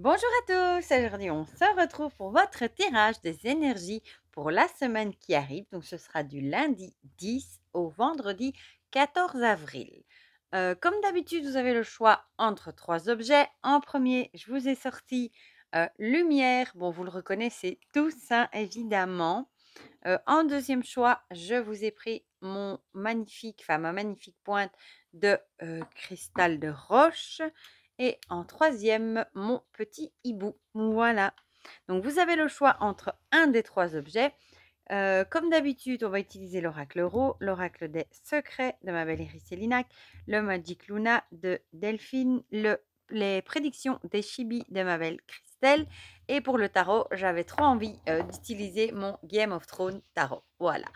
Bonjour à tous, aujourd'hui on se retrouve pour votre tirage des énergies pour la semaine qui arrive. Donc ce sera du lundi 10 au vendredi 14 avril. Comme d'habitude, vous avez le choix entre trois objets. En premier, je vous ai sorti lumière. Bon, vous le reconnaissez tous, hein, évidemment. En deuxième choix, je vous ai pris ma magnifique pointe de cristal de roche. Et en troisième, mon petit hibou. Voilà. Donc, vous avez le choix entre un des trois objets. Comme d'habitude, on va utiliser l'oracle Ro, l'oracle des secrets de ma belle Iris Célinac, le Magic Luna de Delphine, les prédictions des Chibi de ma belle Christelle. Et pour le tarot, j'avais trop envie d'utiliser mon Game of Thrones tarot. Voilà.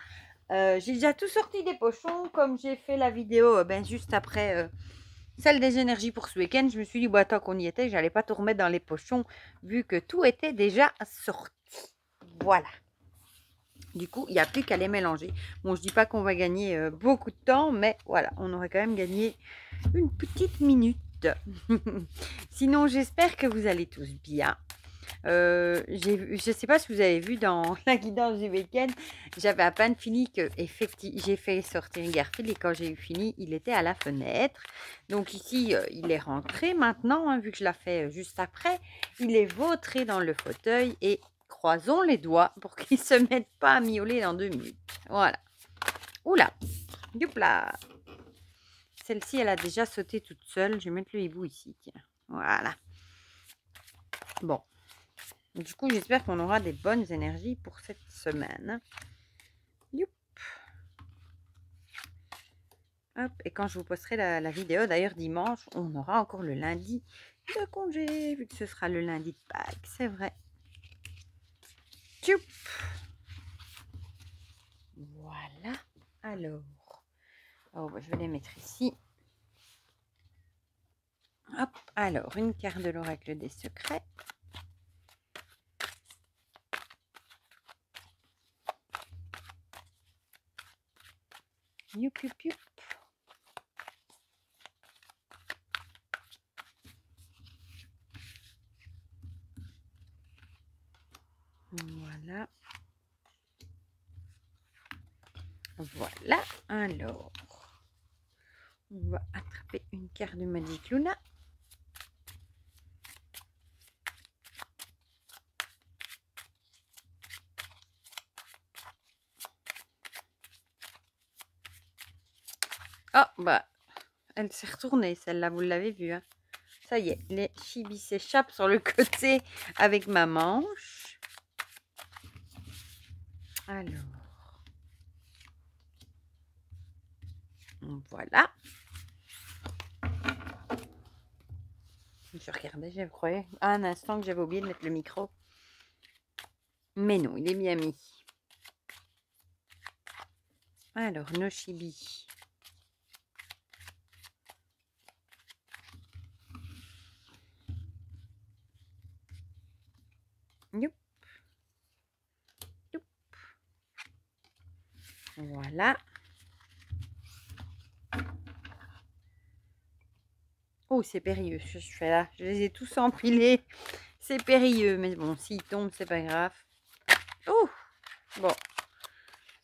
J'ai déjà tout sorti des pochons, comme j'ai fait la vidéo juste après celle des énergies pour ce week-end. Je me suis dit, bah, tant qu'on y était, j'allais pas tout remettre dans les pochons, vu que tout était déjà sorti. Voilà. Du coup, il n'y a plus qu'à les mélanger. Bon, je dis pas qu'on va gagner beaucoup de temps, mais voilà, on aurait quand même gagné une petite minute. Sinon, j'espère que vous allez tous bien. Je ne sais pas si vous avez vu dans la guidance du week-end, j'avais à peine fini que j'ai fait sortir Garfield et quand j'ai eu fini, il était à la fenêtre. Donc ici, il est rentré maintenant, hein, vu que je l'ai fait juste après. Il est vautré dans le fauteuil et croisons les doigts pour qu'il ne se mette pas à miauler dans 2 minutes. Voilà. Oula, youpla. Celle-ci, elle a déjà sauté toute seule. Je vais mettre le hibou ici. Tiens. Voilà. Bon. Du coup, j'espère qu'on aura des bonnes énergies pour cette semaine. Youp. Hop. Et quand je vous posterai la vidéo, d'ailleurs dimanche, on aura encore le lundi de congé, vu que ce sera le lundi de Pâques, c'est vrai. Youp. Voilà. Alors, je vais les mettre ici. Hop. Alors, une carte de l'oracle des secrets. Youp, youp, youp. Voilà. Voilà. Alors, on va attraper une carte de Magic Luna. Oh, bah, elle s'est retournée, celle-là, vous l'avez vue. Hein. Ça y est, les chibis s'échappent sur le côté avec ma manche. Alors, voilà. Je regardais, je croyais un instant que j'avais oublié de mettre le micro. Mais non, il est bien mis. Alors, nos chibis. Youp. Youp. Voilà. Oh, c'est périlleux ce que je fais là. Je les ai tous empilés. C'est périlleux, mais bon, s'ils tombent, c'est pas grave. Oh, bon.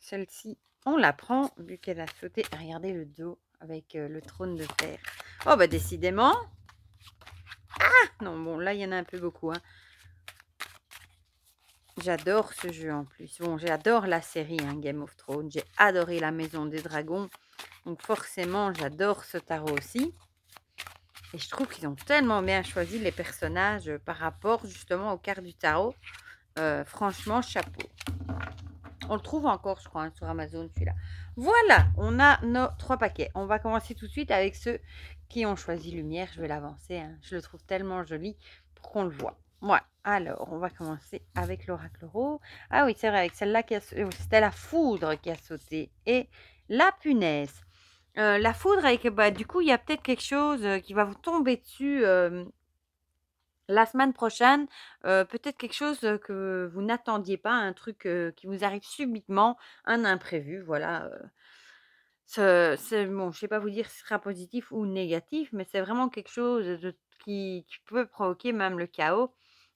Celle-ci, on la prend, vu qu'elle a sauté. Regardez le dos avec le trône de fer. Oh, bah décidément. Ah, non, bon, là, il y en a un peu beaucoup. Hein. J'adore ce jeu en plus. Bon, j'adore la série hein, Game of Thrones. J'ai adoré la Maison des Dragons. Donc forcément, j'adore ce tarot aussi. Et je trouve qu'ils ont tellement bien choisi les personnages par rapport justement aux cartes du tarot. Franchement, chapeau. On le trouve encore, je crois, hein, sur Amazon, celui-là. Voilà, on a nos 3 paquets. On va commencer tout de suite avec ceux qui ont choisi lumière. Je vais l'avancer. Hein. Je le trouve tellement joli pour qu'on le voit. Voilà. Alors, on va commencer avec l'oracle Ro. Ah oui, c'est vrai, avec celle-là, c'était la foudre qui a sauté. Et la punaise. La foudre, avec, bah, du coup, il y a peut-être quelque chose qui va vous tomber dessus la semaine prochaine. Peut-être quelque chose que vous n'attendiez pas, un truc qui vous arrive subitement, un imprévu, voilà. Bon, je ne sais pas vous dire si ce sera positif ou négatif, mais c'est vraiment quelque chose de qui peut provoquer même le chaos,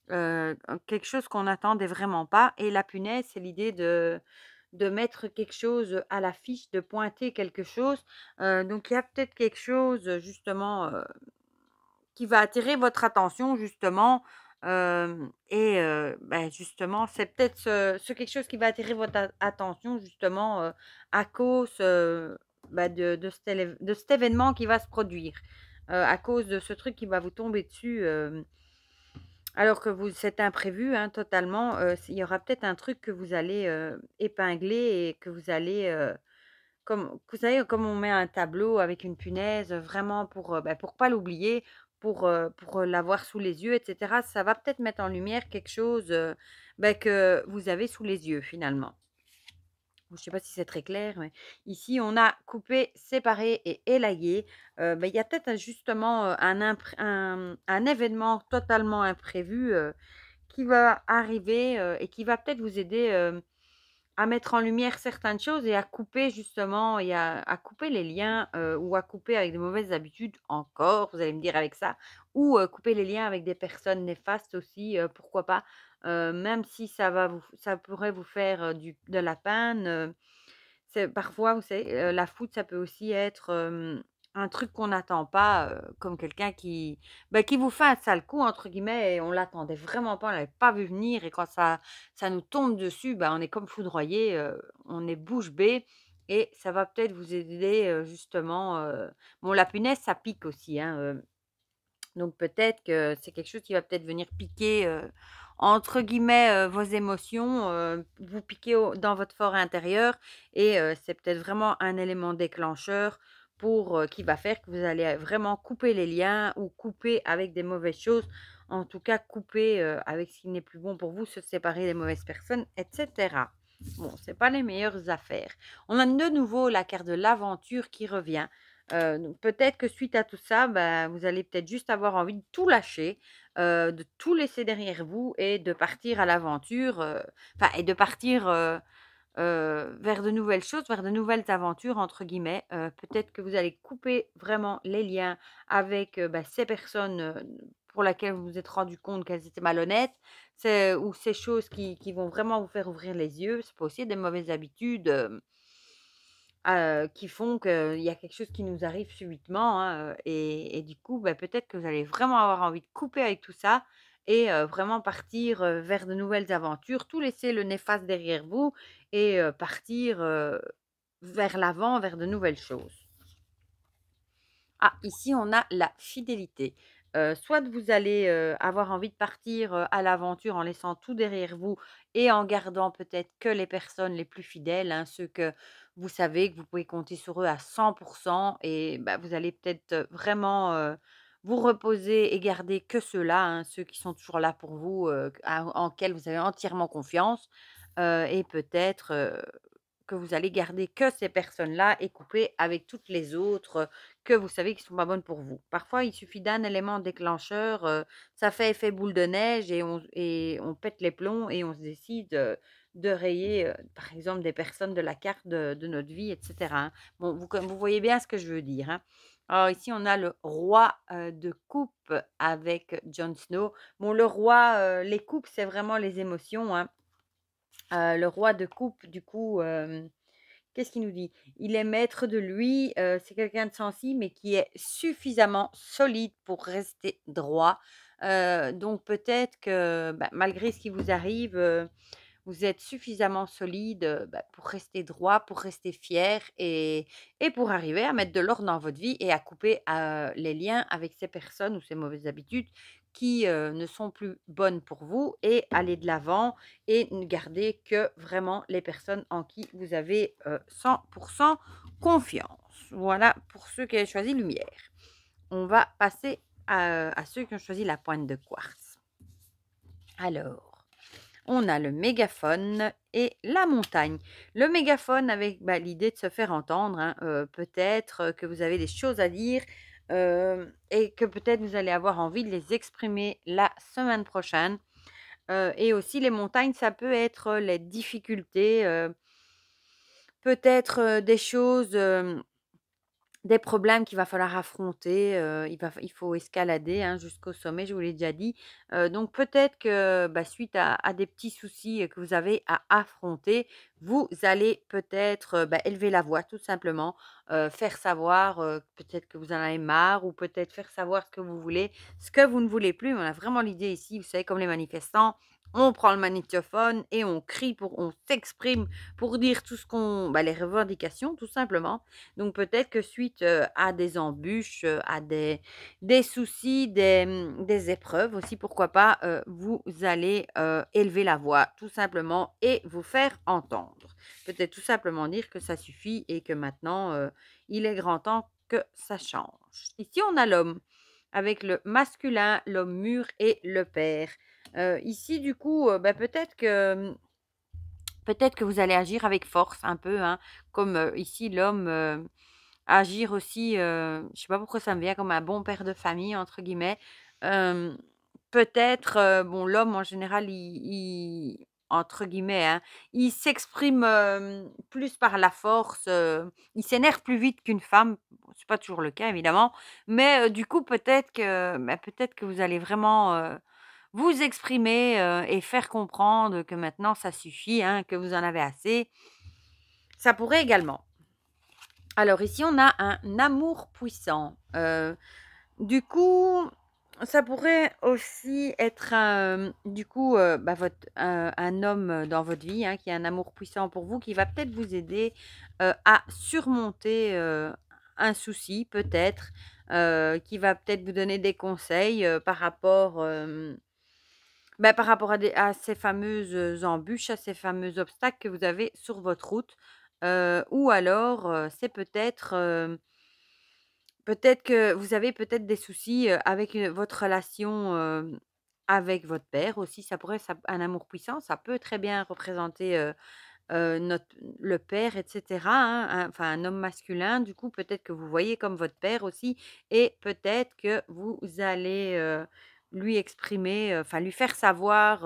quelque chose qu'on n'attendait vraiment pas. Et la punaise, c'est l'idée de mettre quelque chose à l'affiche, de pointer quelque chose. Donc il y a peut-être quelque chose, justement, qui va attirer votre attention justement, justement, c'est peut-être ce quelque chose qui va attirer votre attention justement, à cause, de cet événement qui va se produire. À cause de ce truc qui va vous tomber dessus, alors que vous c'est imprévu, hein, totalement, il y aura peut-être un truc que vous allez, épingler et que vous allez, comme vous savez, comme on met un tableau avec une punaise, vraiment pour pas l'oublier, pour l'avoir sous les yeux et cetera. Ça va peut-être mettre en lumière quelque chose, que vous avez sous les yeux finalement. Je ne sais pas si c'est très clair, mais ici on a coupé, séparé et élayé. Il y a peut-être justement, un événement totalement imprévu, qui va arriver, et qui va peut-être vous aider, à mettre en lumière certaines choses et à couper justement et à couper les liens, ou à couper avec de mauvaises habitudes encore, vous allez me dire avec ça, ou couper les liens avec des personnes néfastes aussi, pourquoi pas? Même si ça pourrait vous faire, de la peine, c'est parfois, vous savez, la foot, ça peut aussi être, un truc qu'on n'attend pas, comme quelqu'un qui vous fait un «sale coup» entre guillemets et on l'attendait vraiment pas, on l'avait pas vu venir et quand ça nous tombe dessus, on est comme foudroyé, on est bouche bée et ça va peut-être vous aider, justement, bon la punaise ça pique aussi, hein, donc peut-être que c'est quelque chose qui va peut-être venir piquer, entre guillemets, vos émotions, vous piquer dans votre fort intérieur et c'est peut-être vraiment un élément déclencheur qui va faire que vous allez vraiment couper les liens ou couper avec des mauvaises choses. En tout cas, couper, avec ce qui n'est plus bon pour vous, se séparer des mauvaises personnes et cetera. Bon, c'est pas les meilleures affaires. On a de nouveau la carte de l'aventure qui revient. Donc peut-être que suite à tout ça, vous allez peut-être juste avoir envie de tout lâcher, de tout laisser derrière vous et de partir à l'aventure, et de partir, vers de nouvelles choses, vers de «nouvelles aventures» entre guillemets. Peut-être que vous allez couper vraiment les liens avec, ces personnes, pour laquelle vous vous êtes rendu compte qu'elles étaient malhonnêtes, ou ces choses qui vont vraiment vous faire ouvrir les yeux. C'est pas aussi des mauvaises habitudes, qui font qu'il y a quelque chose qui nous arrive subitement, hein, et du coup, peut-être que vous allez vraiment avoir envie de couper avec tout ça et vraiment partir, vers de nouvelles aventures, tout laisser le néfaste derrière vous et partir, vers l'avant, vers de nouvelles choses. Ah, ici, on a la fidélité. Soit vous allez, avoir envie de partir, à l'aventure en laissant tout derrière vous et en gardant peut-être que les personnes les plus fidèles, hein, ceux que vous savez que vous pouvez compter sur eux à 100 et vous allez peut-être, vraiment, vous reposer et garder que ceux-là, hein, ceux qui sont toujours là pour vous, en quels vous avez entièrement confiance, et peut-être, que vous allez garder que ces personnes-là et couper avec toutes les autres, que vous savez qui sont pas bonnes pour vous. Parfois, il suffit d'un élément déclencheur, ça fait effet boule de neige et on pète les plombs et on se décide, de rayer, par exemple, des personnes de la carte de notre vie et cetera, hein. Bon, vous voyez bien ce que je veux dire, hein. Alors ici, on a le roi, de coupe avec Jon Snow. Bon, le roi, les coupes, c'est vraiment les émotions, hein. Le roi de coupe, du coup, qu'est-ce qu'il nous dit? Il est maître de lui, c'est quelqu'un de sensible, mais qui est suffisamment solide pour rester droit. Donc peut-être que, malgré ce qui vous arrive, vous êtes suffisamment solide, pour rester droit, pour rester fier et pour arriver à mettre de l'ordre dans votre vie et à couper, les liens avec ces personnes ou ces mauvaises habitudes qui, ne sont plus bonnes pour vous et aller de l'avant et ne garder que vraiment les personnes en qui vous avez, 100 confiance. Voilà pour ceux qui avaient choisi lumière. On va passer à ceux qui ont choisi la pointe de quartz. Alors, on a le mégaphone et la montagne. Le mégaphone avec, l'idée de se faire entendre, hein, peut-être, que vous avez des choses à dire, et que peut-être vous allez avoir envie de les exprimer la semaine prochaine. Et aussi les montagnes, ça peut être, les difficultés, peut-être, des choses, des problèmes qu'il va falloir affronter, il faut escalader, hein, jusqu'au sommet, je vous l'ai déjà dit. Donc peut-être que, bah, suite à des petits soucis, que vous avez à affronter, vous allez peut-être, bah, élever la voix tout simplement, faire savoir, peut-être que vous en avez marre ou peut-être faire savoir ce que vous voulez, ce que vous ne voulez plus. On a vraiment l'idée ici, vous savez, comme les manifestants, on prend le magnétophone et on s'exprime pour dire tout ce qu'on bah, les revendications tout simplement. Donc peut-être que suite, à des embûches, à des soucis, des épreuves aussi, pourquoi pas, vous allez, élever la voix tout simplement et vous faire entendre. Peut-être tout simplement dire que ça suffit et que maintenant, il est grand temps que ça change. Ici, on a l'homme avec le masculin, l'homme mûr et le père. Ici du coup, bah, peut-être que vous allez agir avec force un peu, hein, comme, ici l'homme, agir aussi, je sais pas pourquoi ça me vient comme un «bon père de famille» entre guillemets. Hem, peut-être, bon l'homme en général il entre guillemets, hein, il s'exprime, plus par la force, il s'énerve plus vite qu'une femme. Bon, c'est pas toujours le cas évidemment, mais, du coup peut-être que vous allez vraiment, vous exprimer, et faire comprendre que maintenant ça suffit, hein, que vous en avez assez. Ça pourrait également. Alors ici, on a un amour puissant. Du coup, ça pourrait aussi être du coup, bah, un homme, dans votre vie, hein, qui a un amour puissant pour vous, qui va peut-être vous aider, à surmonter, un souci peut-être, qui va peut-être vous donner des conseils, par rapport à ces fameuses embûches, à ces fameux obstacles que vous avez sur votre route. Ou alors, c'est peut-être que vous avez peut-être des soucis, avec, votre relation, avec votre père aussi. Un amour puissant, ça peut très bien représenter, notre le père et cetera, hein, enfin un homme masculin. Du coup, peut-être que vous voyez comme votre père aussi et peut-être que vous allez, lui exprimer, enfin lui faire savoir,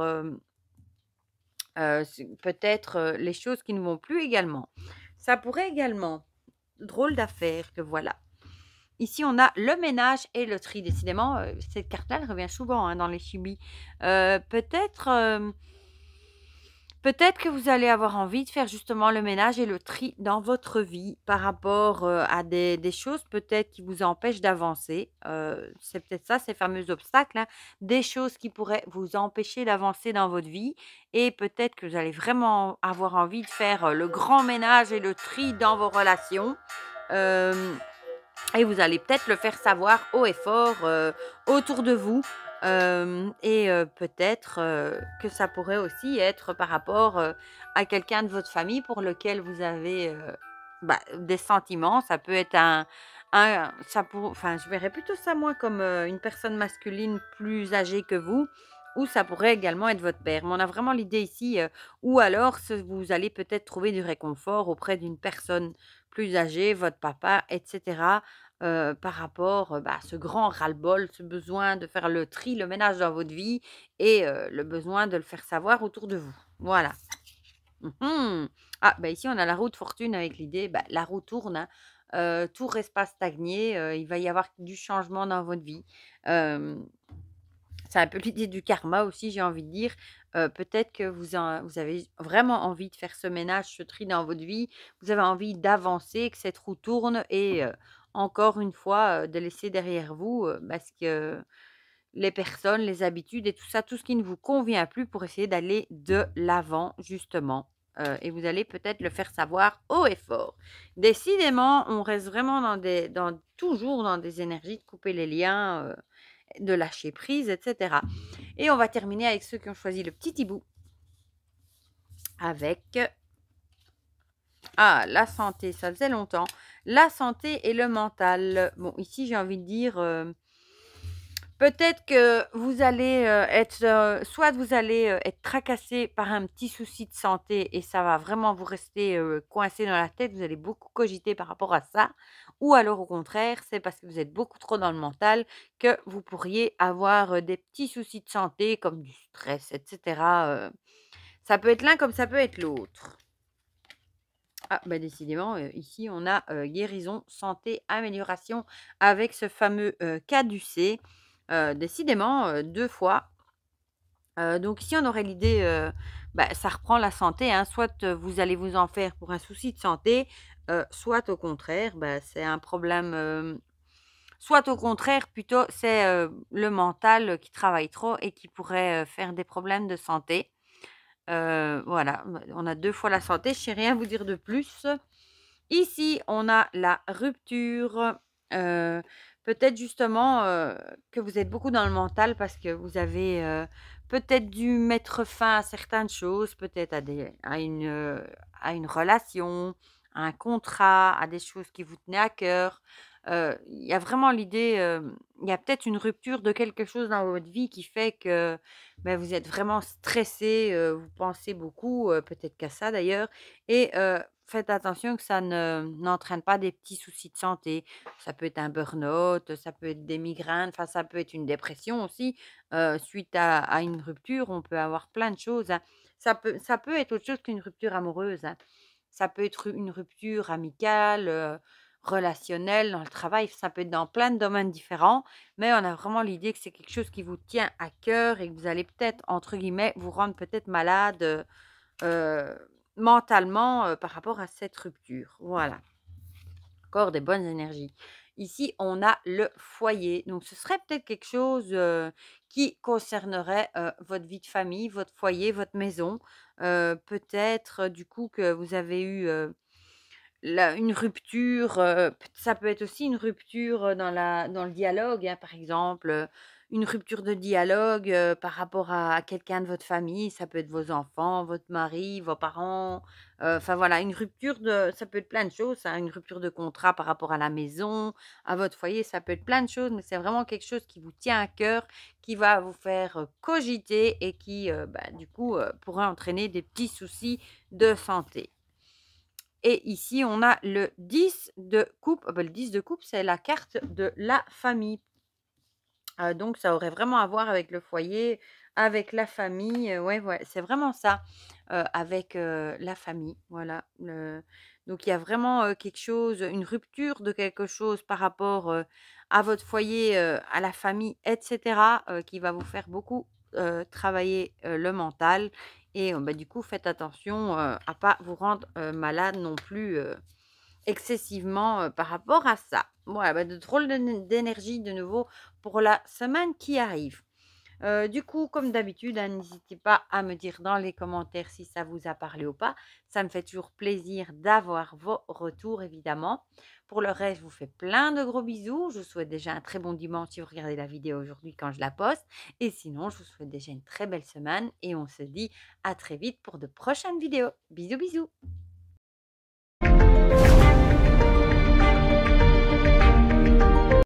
peut-être, les choses qui ne vont plus également. Ça pourrait également drôle d'affaire que voilà. Ici, on a le ménage et le tri. Décidément, cette carte-là, elle revient souvent, hein, dans les chibis. Peut-être que vous allez avoir envie de faire justement le ménage et le tri dans votre vie par rapport, à des choses peut-être qui vous empêchent d'avancer. C'est peut-être ça, ces fameux obstacles, hein, des choses qui pourraient vous empêcher d'avancer dans votre vie et peut-être que vous allez vraiment avoir envie de faire, le grand ménage et le tri dans vos relations. Hem et vous allez peut-être le faire savoir haut et fort, autour de vous, et peut-être, que ça pourrait aussi être par rapport, à quelqu'un de votre famille pour lequel vous avez, bah, des sentiments. Ça peut être enfin, je verrais plutôt ça moi comme, une personne masculine plus âgée que vous ou ça pourrait également être votre père. Mais on a vraiment l'idée ici, ou alors vous allez peut-être trouver du réconfort auprès d'une personne plus âgée, votre papa et cetera, par rapport, bah, à ce grand ras-le-bol, ce besoin de faire le tri, le ménage dans votre vie et le besoin de le faire savoir autour de vous. Voilà. Mmh. Ah, bah, ici, on a la roue de fortune avec l'idée, bah, la roue tourne, hein, tout reste pas stagné, il va y avoir du changement dans votre vie. Hem, c'est un peu l'idée du karma aussi, j'ai envie de dire. Peut-être que vous avez vraiment envie de faire ce ménage, ce tri dans votre vie. Vous avez envie d'avancer, que cette roue tourne et encore une fois, de laisser derrière vous, bah, ce que les personnes, les habitudes et tout ça, tout ce qui ne vous convient plus pour essayer d'aller de l'avant justement. Et vous allez peut-être le faire savoir haut et fort. Décidément, on reste vraiment toujours dans des énergies de couper les liens, de lâcher prise et cetera. Et on va terminer avec ceux qui ont choisi le petit hibou avec, la santé, ça faisait longtemps. La santé et le mental. Bon, ici, j'ai envie de dire, peut-être que vous allez, soit vous allez, être tracassé par un petit souci de santé et ça va vraiment vous rester, coincé dans la tête, vous allez beaucoup cogiter par rapport à ça. Ou alors au contraire, c'est parce que vous êtes beaucoup trop dans le mental que vous pourriez avoir, des petits soucis de santé comme du stress et cetera, ça peut être l'un comme ça peut être l'autre. Ah, bah, décidément, ici on a, guérison, santé, amélioration avec ce fameux, caducée, décidément, 2 fois. Donc ici, on aurait l'idée, bah, ça reprend la santé, hein, soit, vous allez vous en faire pour un souci de santé, soit au contraire, bah, c'est un problème, soit au contraire plutôt c'est, le mental, qui travaille trop et qui pourrait, faire des problèmes de santé. Voilà, on a 2 fois la santé, je sais rien vous dire de plus. Ici, on a la rupture, heu, peut-être justement, que vous êtes beaucoup dans le mental parce que vous avez, peut-être dû mettre fin à certaines choses, peut-être à une relation, à un contrat, à des choses qui vous tenaient à cœur. Il y a vraiment l'idée, il y a peut-être une rupture de quelque chose dans votre vie qui fait que, bah, vous êtes vraiment stressé, vous pensez beaucoup, peut-être qu'à ça d'ailleurs et faites attention que ça ne n'entraîne pas des petits soucis de santé. Ça peut être un burn-out, ça peut être des migraines, enfin ça peut être une dépression aussi, suite à une rupture, on peut avoir plein de choses, hein. Ça peut être autre chose qu'une rupture amoureuse, hein. Ça peut être une rupture amicale, relationnelle, dans le travail, ça peut être dans plein de domaines différents, mais on a vraiment l'idée que c'est quelque chose qui vous tient à cœur et que vous allez peut-être, entre guillemets, «vous rendre peut-être malade», mentalement, par rapport à cette rupture. Voilà, encore des bonnes énergies. Ici, on a le foyer, donc ce serait peut-être quelque chose, qui concernerait, votre vie de famille, votre foyer, votre maison. Peut-être, du coup, que vous avez eu, une rupture, ça peut être aussi une rupture, dans le dialogue, hein, par exemple, une rupture de dialogue, par rapport à quelqu'un de votre famille. Ça peut être vos enfants, votre mari, vos parents, enfin voilà, une rupture de ça peut être plein de choses, hein, une rupture de contrat par rapport à la maison, à votre foyer, ça peut être plein de choses, mais c'est vraiment quelque chose qui vous tient à cœur, qui va vous faire, cogiter et qui, bah, du coup, pourrait entraîner des petits soucis de santé. Et ici, on a le 10 de coupe. Ah bah, le 10 de coupe, c'est la carte de la famille. Donc ça aurait vraiment à voir avec le foyer, avec la famille, ouais, ouais, c'est vraiment ça, avec, la famille, voilà. Donc il y a vraiment, quelque chose, une rupture de quelque chose par rapport, à votre foyer, à la famille et cetera, qui va vous faire beaucoup, travailler, le mental et bah, du coup, faites attention, à pas vous rendre, malade non plus, excessivement, par rapport à ça. Voilà, bah, de drôles d'énergie de nouveau pour la semaine qui arrive. Du coup, comme d'habitude, hein, n'hésitez pas à me dire dans les commentaires si ça vous a parlé ou pas. Ça me fait toujours plaisir d'avoir vos retours, évidemment. Pour le reste, je vous fais plein de gros bisous. Je vous souhaite déjà un très bon dimanche si vous regardez la vidéo aujourd'hui quand je la poste. Et sinon, je vous souhaite déjà une très belle semaine et on se dit à très vite pour de prochaines vidéos. Bisous, bisous.